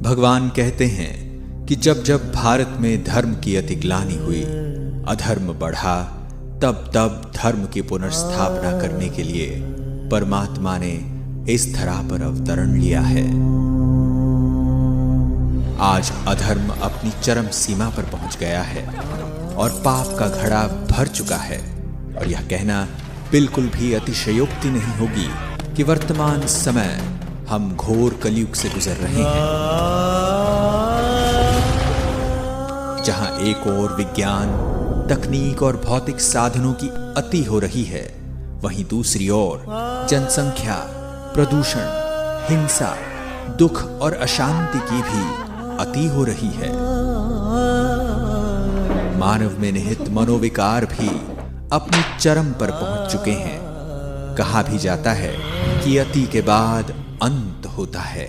भगवान कहते हैं कि जब जब भारत में धर्म की अतिग्लानि हुई, अधर्म बढ़ा, तब तब धर्म की पुनर्स्थापना करने के लिए परमात्मा ने इस धरा पर अवतरण लिया है। आज अधर्म अपनी चरम सीमा पर पहुंच गया है और पाप का घड़ा भर चुका है, और यह कहना बिल्कुल भी अतिशयोक्ति नहीं होगी कि वर्तमान समय हम घोर कलयुग से गुजर रहे हैं, जहां एक ओर विज्ञान, तकनीक और भौतिक साधनों की अति हो रही है, वहीं दूसरी ओर जनसंख्या, प्रदूषण, हिंसा, दुख और अशांति की भी अति हो रही है। मानव में निहित मनोविकार भी अपनी चरम पर पहुंच चुके हैं। कहा भी जाता है कि अति के बाद अंत होता है।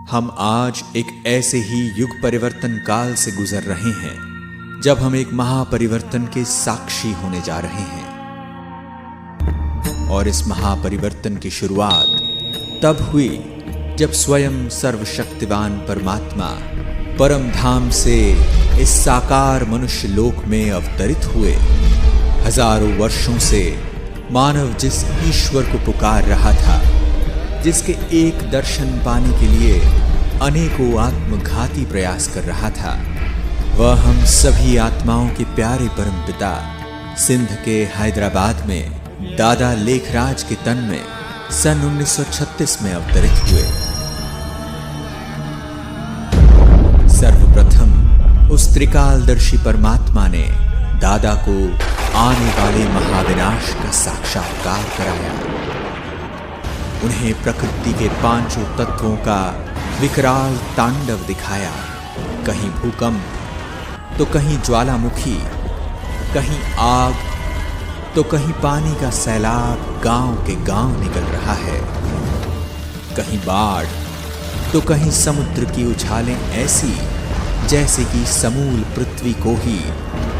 हम आज एक ऐसे ही युग परिवर्तन काल से गुजर रहे हैं जब हम एक महापरिवर्तन के साक्षी होने जा रहे हैं, और इस महापरिवर्तन की शुरुआत तब हुई जब स्वयं सर्वशक्तिवान परमात्मा परम धाम से इस साकार मनुष्य लोक में अवतरित हुए। हजारों वर्षों से मानव जिस ईश्वर को पुकार रहा था, जिसके एक दर्शन पाने के लिए अनेकों आत्मघाती प्रयास कर रहा था, वह हम सभी आत्माओं के प्यारे परमपिता सिंध के हैदराबाद में दादा लेखराज के तन में सन 1936 में अवतरित हुए। सर्वप्रथम उस त्रिकालदर्शी परमात्मा ने दादा को आने वाले महाविनाश का साक्षात्कार कराया। उन्हें प्रकृति के पांचों तत्वों का विकराल तांडव दिखाया। कहीं भूकंप तो कहीं ज्वालामुखी, कहीं आग तो कहीं पानी का सैलाब गांव के गांव निकल रहा है, कहीं बाढ़ तो कहीं समुद्र की उछालें ऐसी जैसे कि समूल पृथ्वी को ही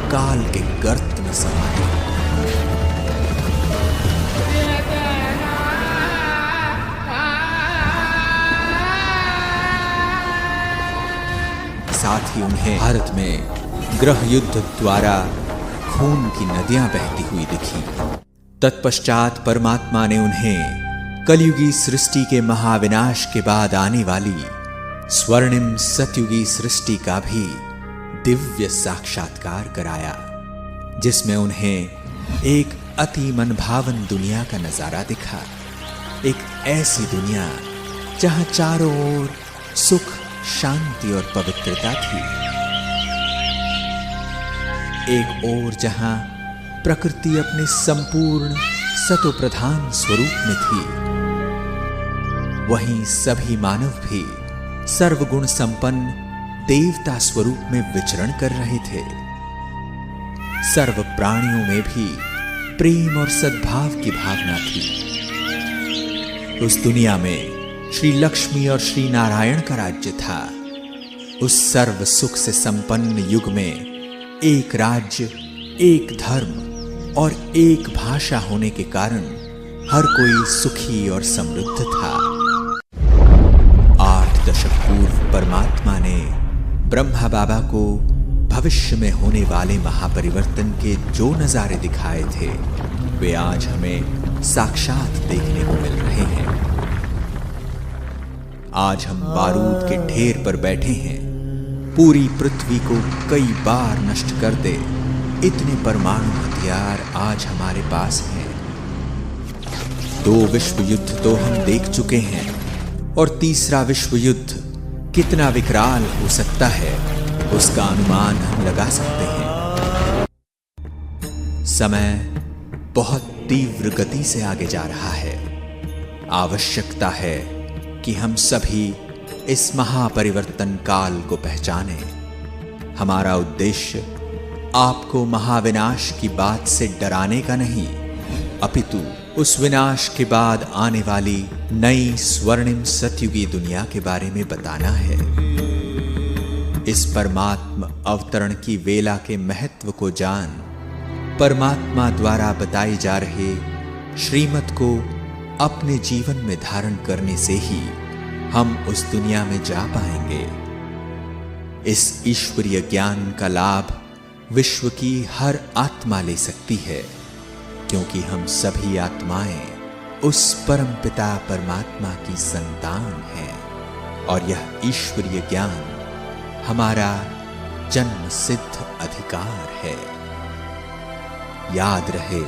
काल के गर्त में समाये। साथ ही उन्हें भारत में गृह युद्ध द्वारा खून की नदियां बहती हुई दिखी। तत्पश्चात परमात्मा ने उन्हें कलयुगी सृष्टि के महाविनाश के बाद आने वाली स्वर्णिम सतयुगी सृष्टि का भी दिव्य साक्षात्कार कराया, जिसमें उन्हें एक अति मनभावन दुनिया का नजारा दिखा। एक ऐसी दुनिया जहां चारों ओर सुख, शांति और पवित्रता थी। एक ओर जहां प्रकृति अपने संपूर्ण सतोप्रधान स्वरूप में थी, वहीं सभी मानव भी सर्वगुण संपन्न देवता स्वरूप में विचरण कर रहे थे। सर्व प्राणियों में भी प्रेम और सद्भाव की भावना थी। उस दुनिया में श्री लक्ष्मी और श्री नारायण का राज्य था। उस सर्व सुख से संपन्न युग में एक राज्य, एक धर्म और एक भाषा होने के कारण हर कोई सुखी और समृद्ध था। 8 दशक पूर्व परमात्मा ने ब्रह्मा बाबा को भविष्य में होने वाले महापरिवर्तन के जो नजारे दिखाए थे, वे आज हमें साक्षात देखने को मिल रहे हैं। आज हम बारूद के ढेर पर बैठे हैं। पूरी पृथ्वी को कई बार नष्ट कर दे इतने परमाणु हथियार आज हमारे पास हैं। 2 विश्व युद्ध तो हम देख चुके हैं, और तीसरा विश्व युद्ध कितना विकराल हो सकता है उसका अनुमान हम लगा सकते हैं। समय बहुत तीव्र गति से आगे जा रहा है। आवश्यकता है कि हम सभी इस महापरिवर्तन काल को पहचानें। हमारा उद्देश्य आपको महाविनाश की बात से डराने का नहीं, अपितु उस विनाश के बाद आने वाली नई स्वर्णिम सतयुगी दुनिया के बारे में बताना है। इस परमात्मा अवतरण की वेला के महत्व को जान, परमात्मा द्वारा बताई जा रहे श्रीमत को अपने जीवन में धारण करने से ही हम उस दुनिया में जा पाएंगे। इस ईश्वरीय ज्ञान का लाभ विश्व की हर आत्मा ले सकती है, क्योंकि हम सभी आत्माएं उस परमपिता परमात्मा की संतान हैं और यह ईश्वरीय ज्ञान हमारा जन्म सिद्ध अधिकार है। याद रहे,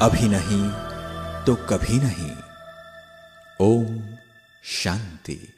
अभी नहीं तो कभी नहीं। ओम शांति।